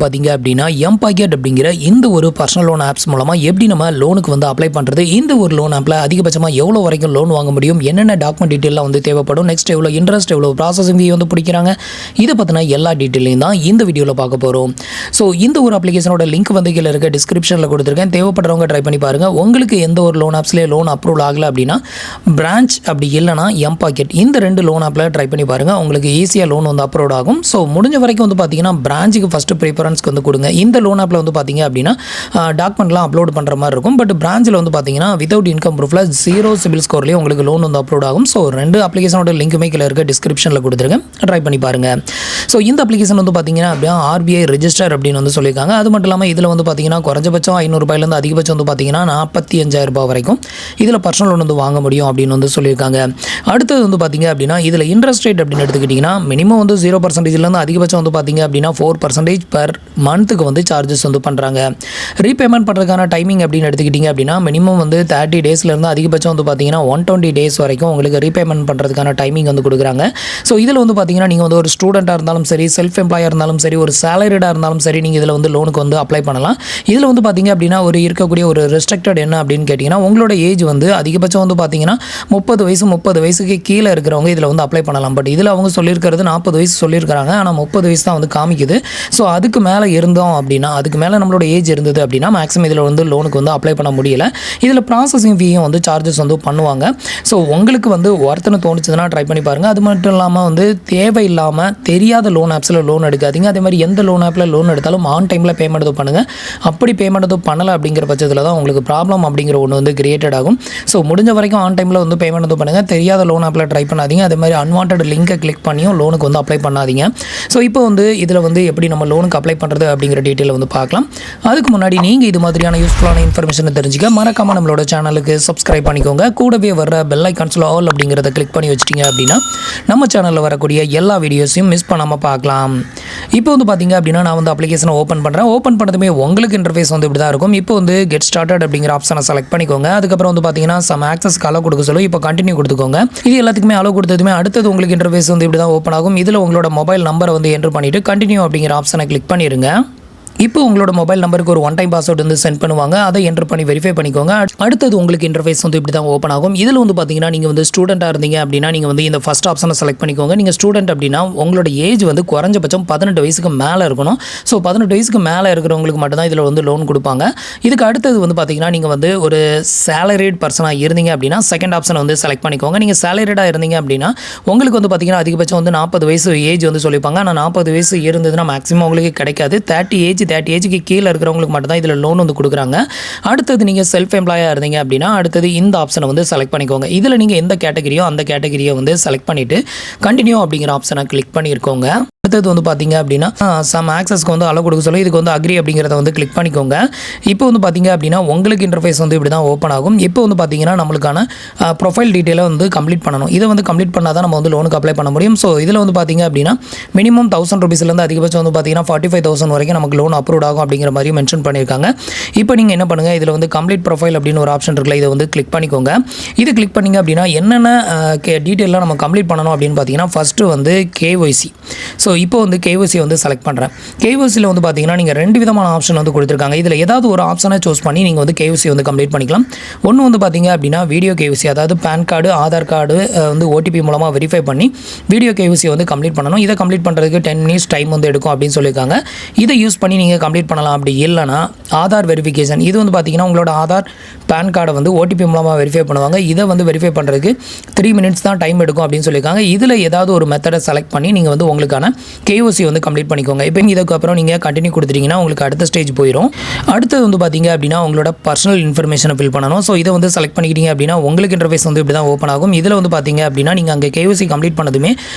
பார்த்தீங்க அப்படின்னா எம்பாக்கெட் அப்படிங்கிற இந்த ஒரு பர்சனல் லோன் ஆப்ஸ் மூலமாக எப்படி நம்ம லோனுக்கு வந்து அப்ளை பண்ணுறது, இந்த ஒரு லோன் ஆப்பில் அதிகபட்சமாக எவ்வளோ வரைக்கும் லோன் வாங்க முடியும், என்னென்ன டாக்குமெண்ட் டீட்டெயிலாம் வந்து தேவைப்படும், நெக்ஸ்ட் எவ்வளோ இன்ட்ரெஸ்ட், எவ்வளோ ப்ராசஸிங் ஃபீ வந்து பிடிக்கிறாங்க, இதை பற்றின எல்லா டீட்டெயிலையும் தான் இந்த வீடியோவில் பார்க்க போகிறோம். ஸோ இந்த ஒரு அப்ளிகேஷனோட லிங்க் வந்து கீழே இருக்க டிஸ்கிரிப்ஷனில் கொடுத்துருக்கேன். தேவைப்படுறவங்க ட்ரை பண்ணி பாருங்கள். உங்களுக்கு எந்த ஒரு லோன் ஆப்ஸ்லேயே லோன் அப்ரூவல் ஆகலை அப்படின்னா பிரான்ச், அப்படி இல்லைனா எம்பாக்கெட், இந்த ரெண்டு லோன் ஆப்பில் ட்ரை பண்ணி பாருங்கள். உங்களுக்கு ஈஸியாக லோன் வந்து அப்ரூவ் ஆகும். ஸோ முடிஞ்ச வரைக்கும் வந்து பார்த்தீங்கன்னா பிரான்ச்சுக்கு ஃபஸ்ட்டு ப்ரிஃபரன்ஸ்க்கு வந்து கொடுங்க. இந்த லோன் ஆப்பில் வந்து பார்த்தீங்க அப்படின்னா டாக்குமெண்ட்லாம் அப்லோட் பண்ணுற மாதிரி இருக்கும். பட் பிரான்ச்சில் வந்து பார்த்தீங்கன்னா வித்தவுட் இன்கம் ப்ரூஃபில் 0 சிபில் ஸ்கோர்லேயே உங்களுக்கு லோன் வந்து அப்லோட் ஆகும். ஸோ ரெண்டு அப்ளிகேஷனோட லிங்க்குமே கீழே இருக்க டிஸ்கிரிப்ஷனில் கொடுத்துருக்கேன். ட்ரை பண்ணி பாருங்கள். ஸோ இந்த அப்ளிகேஷன் வந்து பார்த்தீங்கன்னா அப்படியே ஆர்பிஐ ரெஜிஸ்டர் அப்படின்னு வந்து சொல்லியிருக்காங்க. அது மட்டும் இல்லாமல் இதில் வந்து பார்த்தீங்கன்னா குறைஞ்சபட்சம் 500 ரூபாயிலேருந்து அதிகபட்சம் வந்து பார்த்தீங்கன்னா 45,000 ரூபாய் வரைக்கும் இதில் பர்சனல் லோன் வந்து வாங்க முடியும் அப்படின்னு வந்து சொல்லியிருக்காங்க. அடுத்தது வந்து பார்த்தீங்க அப்படின்னா இதில் இன்ட்ரெஸ்ட் ரேட் அப்படின்னு எடுத்துக்கிட்டிங்கன்னா மினிமம் வந்து 0%, அதிகபட்சம் வந்து பார்த்தீங்க அப்படின்னா 4% பர் மந்த்துக்கு வந்து சார்ஜஸ் வந்து பண்ணுறாங்க. ரீபேமெண்ட் பண்ணுறதுக்கான டைமிங் அப்படின்னு எடுத்துக்கிட்டிங்க அப்படின்னா மினிமம் வந்து 30 டேஸ்லேருந்து அதிகபட்சம் வந்து பார்த்தீங்கன்னா 120 டேஸ் வரைக்கும் உங்களுக்கு ரீபேமெண்ட் பண்ணுறதுக்கான டைமிங் வந்து கொடுக்குறாங்க. ஸோ இதில் வந்து பார்த்தீங்கன்னா நீங்கள் வந்து ஒரு ஸ்டூடெண்ட்டாக இருந்தாலும் சரி, செல்ஃப் எம்ப்ளாயாக இருந்தாலும் சரி, ஒரு சேலரிடாக இருந்தாலும் சரி, நீங்கள் இதில் வந்து லோனுக்கு வந்து அப்ளை பண்ணலாம். இதில் வந்து பார்த்தீங்க அப்படின்னா ஒரு இருக்கக்கூடிய ஒரு ரெஸ்ட்ரிக்டட் என்ன அப்படின்னு கேட்டிங்கன்னா உங்களோட ஏஜ் வந்து அதிகபட்சம் வந்து பார்த்தீங்கன்னா 30 வயசுக்கு கீழே இருக்கிறவங்க இதில் வந்து அப்ளை பண்ணலாம். பட் இதில் அவங்க சொல்லியிருக்கிறது 40 வயசு சொல்லியிருக்கிறாங்க. ஆனால் 30 வயசு தான் வந்து காமிக்குது. ஸோ அதுக்கு மேலே இருந்தோம் அப்படின்னா, அதுக்கு மேலே நம்மளோட ஏஜ் இருந்தது அப்படின்னா மேக்ஸிமம் இதில் வந்து லோனுக்கு வந்து அப்ளை பண்ண முடியல. இதில் ப்ராசஸிங் ஃபீயும் வந்து சார்ஜஸ் வந்து பண்ணுவாங்க. ஸோ உங்களுக்கு வந்து ஒருத்தனை தோணுச்சுன்னா ட்ரை பண்ணி பாருங்கள். அது மட்டும் இல்லாமல் வந்து தேவையில்லாமல் தெரியாத லோன் ஆப்ஸில் லோன் எடுக்காதீங்க. அதே மாதிரி எந்த லோன் ஆப்பில் லோன் எடுத்தாலும் ஆன் டைமில் பேமெண்ட் எதுவும் பண்ணுங்கள். அப்படி பேமெண்ட் எதுவும் பண்ணலை அப்படிங்கிற பட்சத்தில் தான் உங்களுக்கு ப்ராப்ளம் அப்படிங்கிற ஒன்று வந்து கிரியேட்டட் ஆகும். ஸோ முடிஞ்ச வரைக்கும் ஆன் டைமில் வந்து பேமெண்ட் எதுவும் பண்ணுங்கள். தெரியாத லோன் ஆப்பில் ட்ரை பண்ணாதீங்க. அதே மாதிரி அன்வான்ட் லிங்கை கிளிக் பண்ணியும் லோனுக்கு வந்து அப்ளை பண்ணாதீங்க. ஸோ இப்போ வந்து இதில் வந்து எப்படி நம்ம லோனுக்கு அப்ளை பண்ணுறது அப்படிங்கிற டீட்டெயில் வந்து பார்க்கலாம். அதுக்கு முன்னாடி நீங்கள் இது மாதிரியான யூஸ்ஃபுல்லான இன்ஃபர்மேஷனை தெரிஞ்சுக்க மறக்காமல் நம்மளோட சேனலுக்கு சப்ஸ்கிரைப் பண்ணிக்கோங்க. கூடவே வர பெல் ஐகான்ஸில் ஆல் அப்படிங்கிறத கிளிக் பண்ணி வச்சிட்டிங்க அப்படின்னா நம்ம சேனலில் வரக்கூடிய எல்லா வீடியோஸையும் மிஸ் பண்ணாமல் பார்க்கலாம். இப்போ வந்து பார்த்தீங்க அப்படின்னா நான் வந்து அப்ளிகேஷனை ஓப்பன் பண்ணுறேன். ஓப்பன் பண்ணதுமே உங்களுக்கு இன்டர்ஃபேஸ் வந்து இப்படி தான் இருக்கும். இப்போ வந்து கெட் ஸ்டார்டட் அப்படிங்கிற ஆப்ஷனை செலக்ட் பண்ணிக்கோங்க. அதுக்கப்புறம் வந்து பார்த்தீங்கன்னா சம் ஆக்சஸ்க்கு அலோ கொடுக்க சொல்லி இப்போ கண்டினியூ கொடுத்துக்கோங்க. இது எல்லாத்துக்குமே அலோ கொடுத்ததுமே அடுத்தது உங்களுக்கு இன்டர்ஃபேஸ் வந்து இப்படி தான் ஓப்பன் ஆகும். இதில் உங்களோட மொபைல் நம்பரை வந்து என்டர் பண்ணிவிட்டு கண்டினியூ அப்படிங்கிற ஆப்ஷனை கிளிக் பண்ணிடுங்க. இப்போ உங்களோட மொபைல் நம்பருக்கு ஒரு ஒன் டைம் பாஸ்வேர்டு வந்து சென்ட் பண்ணுவாங்க. அதை என்டர் பண்ணி வெரிஃபை பண்ணிக்கோங்க. அடுத்தது உங்களுக்கு இன்டர்ஃபேஸ் வந்து இப்படி தான் ஓப்பன் ஆகும். இதில் வந்து பார்த்தீங்கன்னா நீங்கள் வந்து ஸ்டூடெண்ட்டாக இருந்தீங்க அப்படின்னா நீங்கள் வந்து இந்த ஃபஸ்ட் ஆப்ஷனை செலக்ட் பண்ணிக்கோங்க. நீங்கள் ஸ்டூடெண்ட் அப்படின்னா உங்களோட ஏஜ் வந்து குறைஞ்சபட்சம் 18 வயசுக்கு மேலே இருக்கணும். ஸோ 18 வயசுக்கு மேலே இருக்கிறவங்களுக்கு மட்டும்தான் இதில் வந்து லோன் கொடுப்பாங்க. இதுக்கு அடுத்தது வந்து பார்த்தீங்கன்னா நீங்கள் வந்து ஒரு சேலரிட் பர்சனாக இருந்தீங்க அப்படின்னா செகண்ட் ஆப்ஷனை வந்து செலக்ட் பண்ணிக்கோங்க. நீங்கள் சேலரிடாக இருந்தீங்க அப்படின்னா உங்களுக்கு வந்து பார்த்தீங்கன்னா அதிகபட்சம் வந்து 40 வயசு ஏஜ் வந்து சொல்லிப்பாங்க. ஆனால் 40 வயசு இருந்ததுன்னா மேக்ஸிமம் உங்களுக்கு கிடைக்காது. 30 ஏஜுக்கு கீழே இருக்கிறவங்களுக்கு மட்டும் தான் இதில் லோன் வந்து கொடுக்குறாங்க. அடுத்தது நீங்கள் செல்ஃப் எம்ப்ளாயாக இருந்தீங்க அப்படின்னா அடுத்தது இந்த ஆப்ஷனை வந்து செலக்ட் பண்ணிக்கோங்க. இதில் நீங்கள் எந்த கேட்டகரியோ அந்த கேட்டகரியை வந்து செலக்ட் பண்ணிவிட்டு கண்டினியூ அப்படிங்கிற ஆப்ஷனை கிளிக் பண்ணியிருக்கோங்க. அடுத்தது வந்து பார்த்தீங்க அப்படின்னா சம் ஆக்சஸ்க்கு வந்து அலோ கொடுக்க சொல்லி இதுக்கு வந்து அக்ரி அப்படிங்கிறத வந்து கிளிக் பண்ணிக்கோங்க. இப்போ வந்து பார்த்தீங்க அப்படின்னா உங்களுக்கு இன்டர்ஃபேஸ் வந்து இப்படி தான் ஓப்பன் ஆகும். இப்போ வந்து பார்த்தீங்கன்னா நம்மளுக்கான ப்ரொஃபைல் டீட்டெயிலை வந்து கம்ப்ளீட் பண்ணணும். இதை வந்து கம்ப்ளீட் பண்ணால் தான் நம்ம வந்து லோனுக்கு அப்ளை பண்ண முடியும். ஸோ இதில் வந்து பார்த்தீங்க அப்படின்னா மினிமம் 1000 ரூபீஸ்லேருந்து அதிகபட்சம் வந்து பார்த்தீங்கன்னா 45,000 வரைக்கும் நமக்கு லோன் அப்ரூவ் ஆகும் அப்படிங்கிற மாதிரி மென்ஷன் பண்ணியிருக்காங்க. இப்போ நீங்கள் என்ன பண்ணுங்கள், இதில் வந்து கம்ப்ளீட் ப்ரொஃபைல் அப்படின்னு ஒரு ஆப்ஷன் இருக்குல்ல, இதை வந்து கிளிக் பண்ணிக்கோங்க. இது கிளிக் பண்ணிங்க அப்படின்னா என்னென்ன டீட்டெயிலாம் நம்ம கம்ப்ளீட் பண்ணணும் அப்படின்னு பார்த்தீங்கன்னா ஃபஸ்ட்டு வந்து KYC. ஸோ இப்போ வந்து KYC வந்து செலக்ட் பண்ணுறேன். KYCயில் வந்து பார்த்தீங்கன்னா நீங்கள் 2 விதமான ஆப்ஷன் வந்து கொடுத்துருக்காங்க. இதில் ஏதாவது ஒரு ஆப்ஷனை சூஸ் பண்ணி நீங்கள் வந்து KYC வந்து கம்ப்ளீட் பண்ணிக்கலாம். ஒன்று வந்து பார்த்தீங்க அப்படின்னா வீடியோ KYC, அதாவது பேன் கார்டு, ஆதார் கார்டு வந்து OTP மூலமாக வெரிஃபை பண்ணி வீடியோ KYC வந்து கம்ப்ளீட் பண்ணணும். இதை கம்ப்ளீட் பண்ணுறதுக்கு 10 மினிட்ஸ் டைம் வந்து எடுக்கும் அப்படின்னு சொல்லியிருக்காங்க. இதை யூஸ் பண்ணி நீங்கள் கம்ப்ளீட் பண்ணலாம். அப்படி இல்லைனா ஆதார் வெரிஃபிகேஷன், இது வந்து பார்த்தீங்கன்னா உங்களோட ஆதார் பேன் கார்டை வந்து OTP மூலமாக வெரிஃபை பண்ணுவாங்க. இதை வந்து வெரிஃபை பண்ணுறதுக்கு 3 மினிட்ஸ் தான் டைம் எடுக்கும் அப்படின்னு சொல்லியிருக்காங்க. இதில் ஏதாவது ஒரு மெத்தடை செலக்ட் பண்ணி நீங்கள் வந்து உங்களுக்கான KYC வந்து கம்ப்ளீட் பண்ணிக்கோங்க. இப்போ இதுக்கப்புறம் நீங்கள் கண்டினியூ கொடுத்துட்டீங்கன்னா உங்களுக்கு அடுத்த ஸ்டேஜ் போயிடும். அடுத்தது வந்து பார்த்தீங்க அப்படின்னா உங்களோட பர்சனல் இன்ஃபர்மேஷனை ஃபில் பண்ணணும். ஸோ இதை வந்து செலக்ட் பண்ணிக்கிட்டீங்க அப்படின்னா உங்களுக்கு இன்டர்ஃபேஸ் வந்து இப்படி தான் ஓப்பன் ஆகும். இதில் வந்து பார்த்தீங்க அப்படின்னா நீங்கள் அங்கே KYC கம்ப்ளீட் பண்ணதுமே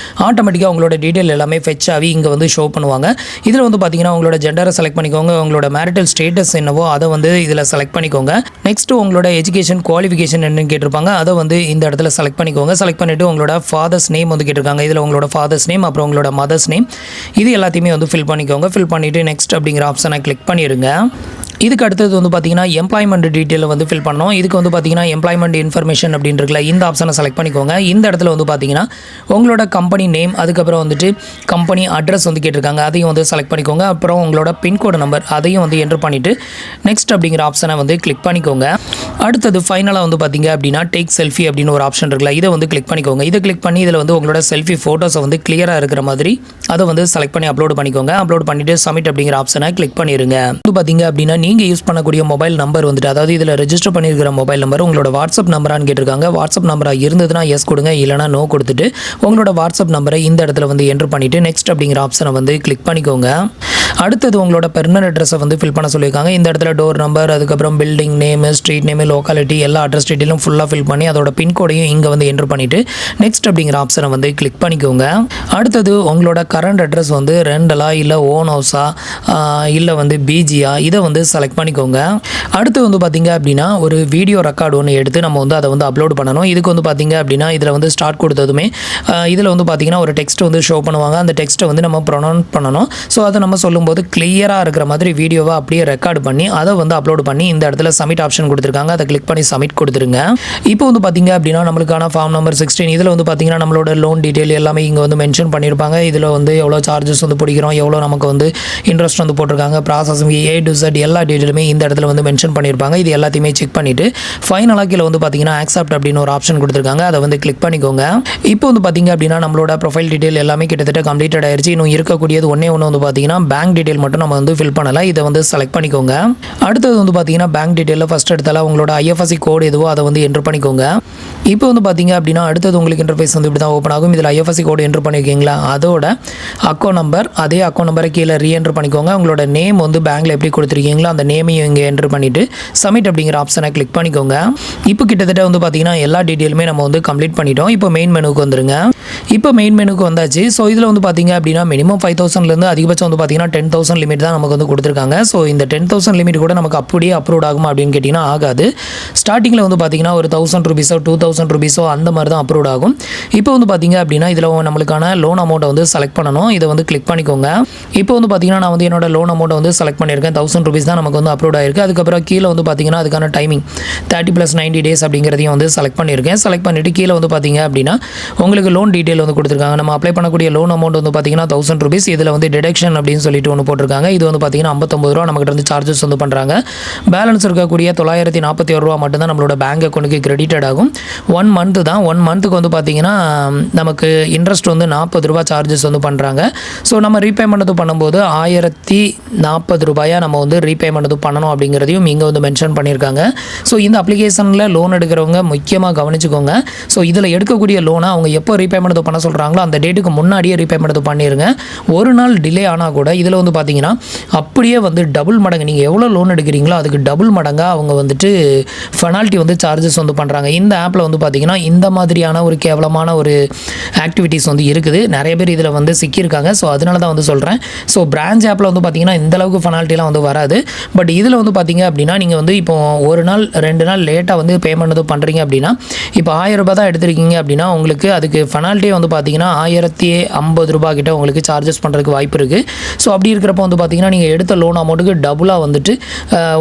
ஆட்டோமேட்டிக்காக உங்களோட டீட்டெயில் எல்லாமே ஃபெச் ஆகி இங்கே வந்து ஷோ பண்ணுவாங்க. இதில் வந்து பார்த்தீங்கன்னா உங்களோட ஜெண்டரை செலக்ட் பண்ணிக்கோங்க. உங்களோட மேரிட்டல் ஸ்டேட்டஸ் என்னவோ அதை வந்து இதில் செலக்ட் பண்ணிக்கோங்க. நெக்ஸ்ட்டு உங்களோட எஜுகேஷன் குவாலிஃபிகேஷன் என்னன்னு கேட்டிருப்பாங்க. அதை வந்து இந்த இடத்துல செலக்ட் பண்ணிக்கோங்க. செலக்ட் பண்ணிவிட்டு உங்களோட ஃபாதர்ஸ் நேம் வந்து கேட்டிருக்காங்க. இதில் உங்களோட ஃபாதர்ஸ் நேம், அப்புறம் உங்களோட மதர்ஸ் நேம், இது எல்லாத்தையுமே வந்து ஃபில் பண்ணிக்கோங்க. ஃபில் பண்ணிவிட்டு நெக்ஸ்ட் அப்படிங்கிற ஆப்ஷனை கிளிக் பண்ணிடுங்க. இதுக்கு அடுத்தது வந்து பார்த்தீங்கன்னா எம்ப்ளாய்மெண்ட் டீட்டெயிலை வந்து ஃபில் பண்ணணும். இதுக்கு வந்து பார்த்தீங்கன்னா எம்ப்ளாய்மெண்ட் இன்ஃபர்மேஷன் அப்படின்னு இருக்குல்ல, இந்த ஆப்ஷனை செலக்ட் பண்ணிக்கோங்க. இந்த இடத்துல வந்து பார்த்தீங்கன்னா உங்களோட கம்பெனி நேம், அதுக்கப்புறம் வந்துட்டு கம்பெனி அட்ரஸ் வந்து கேட்டிருக்காங்க, அதையும் வந்து செலக்ட் பண்ணிக்கோங்க. அப்புறம் உங்களோட பின்கோடு நம்பர் அதையும் வந்து என்ட்ரு பண்ணிவிட்டு நெக்ஸ்ட் அப்படிங்கிற ஆப்ஷனை வந்து கிளிக் பண்ணிக்கோங்க. அடுத்தது ஃபைனலாக வந்து பார்த்தீங்க அப்படின்னா டேக் செல்ஃபி அப்படின்னு ஒரு ஆப்ஷன் இருக்குல்ல, இதை வந்து கிளிக் பண்ணிக்கோங்க. இதை கிளிக் பண்ணி இதில் வந்து உங்களோட செல்ஃபி ஃபோட்டோஸை வந்து கிளியராக இருக்கிற மாதிரி அதை வந்து செலக்ட் பண்ணி அப்லோட் பண்ணிக்கோங்க. அப்லோட் பண்ணிவிட்டு சப்மிட் அப்படிங்கிற ஆப்ஷனை கிளிக் பண்ணிடுங்க. வந்து பார்த்தீங்க அப்படின்னா நீங்கள் யூஸ் பண்ணக்கூடிய மொபைல் நம்பர் வந்துட்டு, அதாவது இதில் ரெஜிஸ்டர் பண்ணியிருக்கிற மொபைல் நம்பர் உங்களோட வாட்ஸ்அப் நம்பரான்னு கேட்டிருக்காங்க. வாட்ஸ்அப் நம்பராக இருந்ததுன்னா எஸ் கொடுங்க, இல்லைனா நோ கொடுத்துட்டு உங்களோட வாட்ஸ்அப் நம்பரை இந்த இடத்துல வந்து என்ட்ரு பண்ணிவிட்டு நெக்ஸ்ட் அப்படிங்கிற ஆப்ஷனை வந்து கிளிக் பண்ணிக்கோங்க. அடுத்தது உங்களோட பெர்மனன்ட் அட்ரஸை வந்து ஃபில் பண்ண சொல்லியிருக்காங்க. இந்த இடத்துல டோர் நம்பர், அதுக்கப்புறம் building name, street name, locality எல்லா அட்ரஸ் டீட்டெயிலும் ஃபுல்லாக ஃபில் பண்ணி அதோட பின்கோடையும் இங்கே வந்து என்ட்ரு பண்ணிவிட்டு நெக்ஸ்ட் அப்படிங்கிற ஆப்ஷனை வந்து கிளிக் பண்ணிக்கோங்க. அடுத்தது உங்களோட கரண்ட் அட்ரஸ் வந்து ரெண்டலா இல்லை ஓன் ஹவுஸா இல்லை வந்து பிஜியா, இதை வந்து செலக்ட் பண்ணிக்கோங்க. அடுத்து வந்து பார்த்திங்க அப்படின்னா ஒரு வீடியோ ரெக்கார்டு ஒன்று எடுத்து நம்ம வந்து அதை வந்து அப்லோட் பண்ணணும். இதுக்கு வந்து பார்த்திங்க அப்படின்னா இதில் வந்து ஸ்டார்ட் கொடுத்ததுமே இதில் வந்து பார்த்திங்கன்னா ஒரு டெக்ஸ்ட் வந்து ஷோ பண்ணுவாங்க. அந்த டெக்ஸ்ட்டை வந்து நம்ம ப்ரொனவுன்ஸ் பண்ணணும். ஸோ அதை நம்ம சொல்லும்போது கிளியராக இருக்கிற மாதிரி வீடியோவை அப்படியே ரெக்கார்டு பண்ணி அதை வந்து அப்லோட் பண்ணி இந்த இடத்துல சப்மிட் ஆப்ஷன் கொடுத்துருக்காங்க, அதை கிளிக் பண்ணி சப்மிட் கொடுத்துருங்க. இப்போ வந்து பார்த்திங்க அப்படின்னா நம்மளுக்கான ஃபார்ம் நம்பர் 16 இதில் வந்து பார்த்திங்கன்னா நம்மளோட லோன் டீட்டெயில் எல்லாமே இங்கே வந்து மென்ஷன் பண்ணியிருப்பாங்க. இதில் வந்து எவ்வளோ சார்ஜஸ் வந்து பிடிக்கிறோம், எவ்வளோ நமக்கு வந்து இன்ட்ரெஸ்ட் வந்து போட்டிருக்காங்க, ப்ராசஸிங் A to Z எல்லா டீட்டெயிலுமே இந்த இடத்துல வந்து மென்ஷன் பண்ணியிருப்பாங்க. இது எல்லாத்தையுமே செக் பண்ணிவிட்டு ஃபைனலாக கீழே வந்து பார்த்திங்கன்னா ஆக்செப்ட் அப்படின்னு ஒரு ஆப்ஷன் கொடுத்துருக்காங்க, அதை வந்து கிளிக் பண்ணிக்கோங்க. இப்போ வந்து பார்த்திங்க அப்படின்னா நம்மளோட ப்ரொஃபைல் டீட்டெயில் எல்லாமே கிட்டத்தட்ட கம்ப்ளீட்டட் ஆயிடுச்சு. இன்னும் இருக்கக்கூடியது ஒன்று வந்து பார்த்திங்கன்னா பேங்க் டீட்டெயில் மட்டும் நம்ம வந்து ஃபில் பண்ணலை, இதை வந்து செலக்ட் பண்ணிக்கோங்க. அடுத்தது வந்து பார்த்திங்கன்னா பேங்க் டீட்டெயிலில் ஃபஸ்ட் எடுத்தால உங்களோட IFSC கோடு எதுவோ அதை வந்து என்ட்ரு பண்ணிக்கோங்க. இப்போ வந்து பார்த்திங்க அப்படின்னா அடுத்தது உங்களுக்கு இன்டர்ஃபேஸ் வந்து இப்படி தான் ஓப்பன் ஆகும். இதில் IFSC கோடு என்ட்ரு பண்ணியிருக்கீங்களா, அதோட அக்கௌண்ட் நம்பர், அதே அக்கௌண்ட் நம்பரை கீழே ரீஎன்ட்ரு பண்ணிக்கோங்க. உங்களோட நேம் வந்து பேங்க்கில் எப்படி கொடுத்துருக்கீங்களோ அந்த நேமையும் இங்கே என்ட்ரு பண்ணிவிட்டு சப்மிட் அப்படிங்கிற ஆப்ஷனை கிளிக் பண்ணிக்கோங்க. இப்போ கிட்டத்தட்ட வந்து பார்த்திங்கன்னா எல்லா டீட்டெயிலுமே நம்ம வந்து கம்ப்ளீட் பண்ணிட்டோம். இப்போ மெயின் மெனுக்கு வந்துருங்க. இப்போ மெயின் மெனுக்கு வந்தாச்சு. ஸோ இதில் வந்து பார்த்திங்க அப்படின்னா மினிமம் 5,000லேருந்து அதிகபட்சம் வந்து பார்த்திங்கன்னா 10,000 லிமிட் தான் நமக்கு வந்து கொடுத்துருக்காங்க. ஸோ இந்த 10,000 லிமிட் கூட நமக்கு அப்படியே அப்ரூவ் ஆகுமா அப்படின்னு கேட்டிங்கன்னா ஆகாது. ஸ்டார்டிங்கில் வந்து பார்த்திங்கன்னா ஒரு 1,000 ரூபீஸோ 2,000 ரூபீஸோ அந்த மாதிரி தான் அப்ரூவ் ஆகும். இப்போ வந்து பார்த்திங்க அப்படின்னா இதில் நம்மளுக்கான லோன் அமௌண்ட்டை வந்து செலக்ட் பண்ணணும். இதை வந்து கிளிக் பண்ணிக்கோங்க. இப்போ வந்து பார்த்திங்கன்னா நான் வந்து என்னோட லோன் அமௌண்ட்டை வந்து செலக்ட் பண்ணியிருக்கேன். 1,000 ரூபீஸ் தான் நமக்கு வந்து அப்ரூவ் ஆயிருக்கு. அதுக்கப்புறம் கீழே வந்து பார்த்திங்கன்னா அதுக்கான டைமிங் 30+90 days அப்படிங்கிறதையும் வந்து செலக்ட் பண்ணியிருக்கேன். செலக்ட் பண்ணிவிட்டு கீழே வந்து பார்த்திங்க அப்படின்னா உங்களுக்கு லோன் டீட்டெயில் வந்து கொடுத்துருக்காங்க. நம்ம அப்ளை பண்ணக்கூடிய லோன் அமௌண்ட் வந்து பார்த்திங்கன்னா 1,000 ரூபீஸ். இதில் வந்து டிடக்ஷன் அப்படின்னு சொல்லிட்டு ஒன்று போட்டிருக்காங்க. இது வந்து பார்த்திங்கன்னா 59 ரூபா நம்மகிட்ட வந்து சார்ஜஸ் வந்து பண்ணுறாங்க. பேலன்ஸ் இருக்கக்கூடிய 941 ரூபா மட்டும்தான் நம்மளோட பேங்க் அக்கௌண்ட்டுக்கு கிரெடிட்டட் ஆகும். 1 மந்த்து தான். 1 மந்த்துக்கு வந்து பார்த்திங்கன்னா நமக்கு இன்ட்ரெஸ்ட் வந்து 40 ரூபா சார்ஜஸ் வந்து பண்ணுறாங்க. ஸோ நம்ம ரீபேமெண்ட் பண்ணும்போது 1040 ரூபாயாக நம்ம வந்து ரீபேமெண்ட் பண்ணணும் அப்படிங்கிறதையும் இங்கே வந்து மென்ஷன் பண்ணியிருக்காங்க. ஸோ இந்த அப்ளிகேஷனில் லோன் எடுக்கிறவங்க முக்கியமாக கவனிச்சுக்கோங்க. ஸோ இதில் எடுக்கக்கூடிய லோனை அவங்க எப்போ ரீபேமெண்ட் பண்ண சொல்கிறாங்களோ அந்த டேட்டுக்கு முன்னாடியே ரீபேமெண்ட் பண்ணிடுங்க. ஒரு நாள் டிலே ஆனால் கூட இதில் வந்து பார்த்தீங்கன்னா அப்படியே வந்து டபுள் மடங்கு நீங்கள் எவ்வளோ லோன் எடுக்கிறீங்களோ அதுக்கு டபுள் மடங்காக அவங்க வந்துட்டு பெனால்ட்டி வந்து சார்ஜஸ் வந்து பண்ணுறாங்க. இந்த ஆப்பில் வந்து பார்த்திங்கன்னா இந்த மாதிரியான ஒரு கேவலமான ஒரு ஆக்டிவிட்டீஸ் வந்து இருக்குது. நிறைய பேர் இதில் வந்து சிக்கியிருக்காங்க. ஸோ அதனால தான் வந்து சொல்கிறேன். ஸோ பிரான்ச் ஆப்பில் வந்து பார்த்திங்கன்னா இந்தளவுக்கு பெனால்ட்டிலாம் வந்து வராது. பட் இதில் வந்து பார்த்திங்க அப்படின்னா நீங்கள் வந்து இப்போ ஒரு நாள் 2 நாள் லேட்டாக வந்து பேமெண்ட் வந்து பண்ணுறீங்க அப்படின்னா இப்போ 1000 ரூபாய் தான் எடுத்துருக்கீங்க அப்படின்னா உங்களுக்கு அதுக்கு பெனால்ட்டியே வந்து பார்த்திங்கன்னா 1050 ரூபா கிட்ட உங்களுக்கு சார்ஜஸ் பண்ணுறதுக்கு வாய்ப்பு இருக்குது. ஸோ அப்படி இருக்கிறப்போ வந்து பார்த்திங்கன்னா நீங்கள் எடுத்த லோன் அமௌண்ட்டுக்கு டபுளாக வந்துட்டு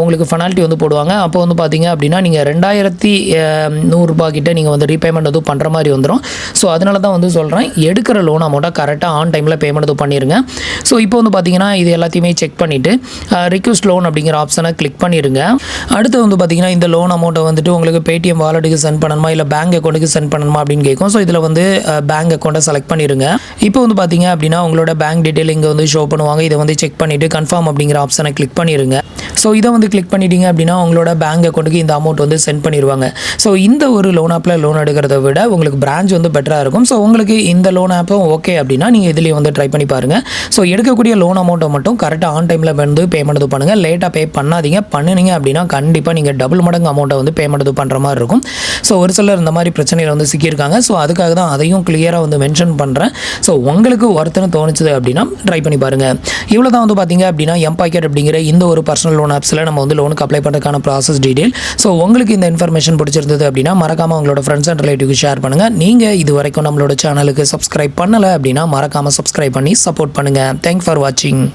உங்களுக்கு பெனால்ட்டி வந்து போடுவாங்க. அப்போ வந்து பார்த்திங்க அப்படின்னா நீங்கள் 2100 ரூபா கிட்ட நீங்கள் வந்து ரீபேமெண்ட் வந்து பண்ணுற மாதிரி வந்துடும். ஸோ அதனால தான் வந்து சொல்கிறேன், எடுக்கிற லோன் அமௌண்ட்டை கரெக்டாக ஆன் டைமில் பேமெண்ட் வந்து பண்ணிடுங்க. ஸோ இப்போ வந்து பார்த்திங்கன்னா இது எல்லாத்தையுமே செக் பண்ணிவிட்டு ரிக்வெஸ்ட் லோன் அப்படிங்கிற ஆப்ஷனை கிளிக் பண்ணிடுங்க. அடுத்து வந்து பார்த்திங்கன்னா இந்த லோன் அமௌண்ட்டை வந்துட்டு உங்களுக்கு பேடிஎம் வாலெட்டுக்கு சென்ட் பண்ணணுமா இல்லை பேங்க் அக்கௌண்ட்டுக்கு சென்ட் பண்ணணுமா அப்படின்னு கேட்கும். ஸோ இதில் வந்து பேங்க் அக்கௌண்ட்டை செலக்ட் பண்ணிடுங்க. இப்போ வந்து பார்த்திங்க அப்படின்னா உங்களோட பேங்க் டீட்டெயில் இங்கே வந்து ஷோ பண்ணுவாங்க. இதை வந்து செக் பண்ணிவிட்டு கன்ஃபார்ம் அப்படிங்கிற ஆப்ஷனை கிளிக் பண்ணிடுங்க. ஸோ இதை வந்து கிளிக் பண்ணிட்டீங்க அப்படின்னா உங்களோட பேங்க் அக்கௌண்ட்டுக்கு இந்த அமௌண்ட் வந்து சென்ட் பண்ணிடுவாங்க. ஸோ இந்த ஒரு லோன் ஆப்பில் லோன் எடுக்கிறத விட உங்களுக்கு பிரான்ச் வந்து பெட்டராக இருக்கும். ஸோ உங்களுக்கு இந்த லோன் ஆப்பும் ஓகே அப்படின்னா நீங்கள் இதுலேயே வந்து ட்ரை பண்ணி பாருங்கள். ஸோ எடுக்கக்கூடிய லோன் அமௌண்ட்டை மட்டும் கரெக்டாக ஆன் டைமில் வந்து பேமெண்ட் பண்ணுங்கள். லேட்டாக பே பண்ணாதீங்க. பண்ணினீங்க அப்படின்னா கண்டிப்பாக நீங்கள் டபுள் மடங்கு அமௌண்ட்டை வந்து பேமெண்ட் பண்ணுற மாதிரி இருக்கும். ஸோ ஒரு சிலர் இந்த மாதிரி பிரச்சனையில் வந்து சிக்கியிருக்காங்க. ஸோ அதுக்காக தான் அதையும் கிளியராக வந்து மென்ஷன் பண்ணுறேன். ஸோ உங்களுக்கு ஒருத்தனை தோணுச்சுது அப்படின்னா ட்ரை பண்ணி பாருங்கள். இவ்வளோ தான் வந்து பார்த்தீங்க அப்படின்னா எம்பாக்கெட் அப்படிங்கிற இந்த ஒரு பர்சனல் லோன் ஆப்ஸில் நம்ம வந்து லோனுக்கு அப்ளை பண்ணுறதுக்கான ப்ராசஸ் டீட்டெயில். ஸோ உங்களுக்கு இந்த இன்ஃபர்மேஷன் பிடிச்சிருந்தது அப்படின்னா மறக்காம மறக்காமல் உங்களோட ஃப்ரெண்ட்ஸ் அண்ட் ரிலேட்டிவ்க்கு ஷேர் பண்ணுங்கள். நீங்கள் இது வரைக்கும் நம்மளோட சேனலுக்கு சப்ஸ்கிரைப் பண்ணலை அப்படின்னா மறக்காமல் சப்ஸ்கிரைப் பண்ணி சப்போர்ட் பண்ணுங்கள். தேங்க்ஸ் ஃபார் வாட்சிங்.